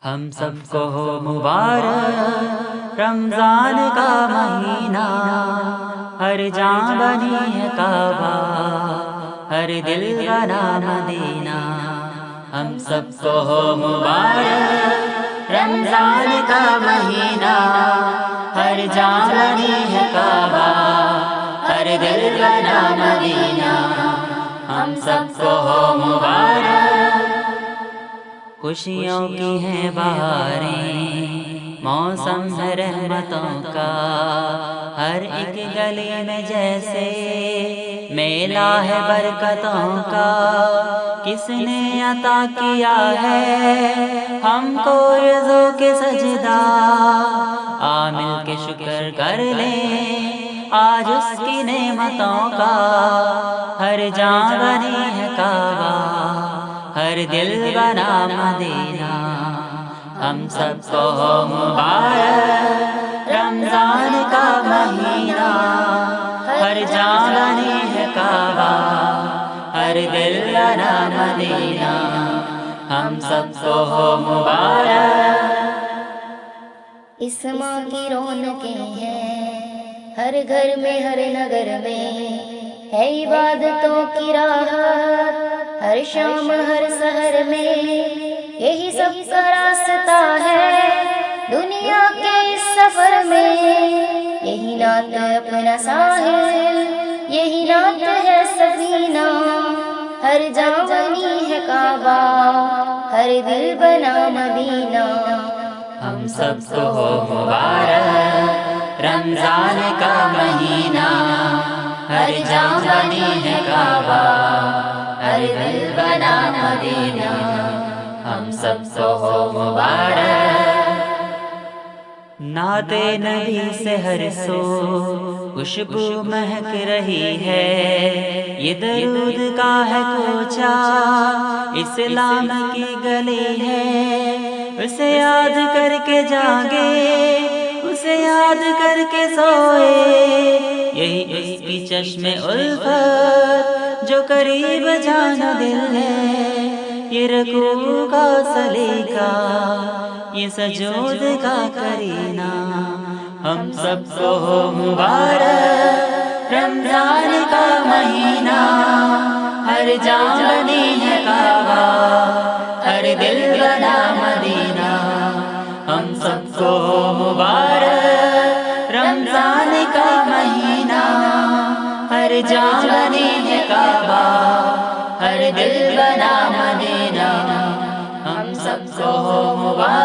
ہم سب کو ہو مبارک رمضان کا مہینہ، ہر جان بنی ہے کعبہ، ہر دل بنا مدینہ۔ ہم سب کو ہو مبارک رمضان کا مہینہ، ہر جان بنی ہے کعبہ، ہر دل بنا مدینہ۔ ہم سب کو ہو مبارک، خوشیوں کی ہیں بہاریں، موسم ہے رحمتوں کا، ہر ایک گلی میں جیسے میلہ ہے برکتوں کا۔ کس نے عطا کیا ہے ہم کو یہ ذوق سجدہ، آ مل کے شکر کر لیں آج اس کی نعمتوں کا۔ ہر جان بنی ہے کعبہ، ہر دل بنا مدینہ۔ ہم سب کو ہو مبارک رمضان کا مہینہ، ہر جان بنی ہے کعبہ، ہر دل بنا مدینہ۔ ہم سب کو ہو مبارک، اس ماں کی رونقیں ہیں ہر گھر میں، ہر نگر میں ہے عبادتوں کی راہ، ہر شام ہر سحر میں یہی سب کا راستہ ہے۔ دنیا کے اس سفر میں یہی نعت اپنا ساحل، یہی نعت ہے سفینہ، ہر جاں بنی ہے کعبہ، ہر دل بنا مدینہ۔ ہم سب کو ہو مبارک رمضان کا مہینہ، ہر جان بنی ہے کعبہ، ہر دل بنا مدینہ۔ ہم سب کو ہو مبارک، نعت نبی سے ہر سو خوشبو مہک رہی ہے، یہ درود کا ہے کوچہ اسلام کی گلی ہے۔ اسے یاد کر کے جاگے، اسے یاد کر کے سوئے، یہی اس کی چشم الفت جو قریب جان دل ہے۔ یہ رکوع کا سلیقہ، یہ سجود کا کرینہ۔ ہم سب کو ہو مبارک رمضان کا مہینہ، ہر جان بنی ہے کعبہ، ہر دل بنا مدینہ۔ ہم سب کو ہو مبارک رمضان کا مہینہ، ہر جان بنی ہے کعبہ، ہر دل بنا مدینہ۔ ہم سب کو ہو مبارک۔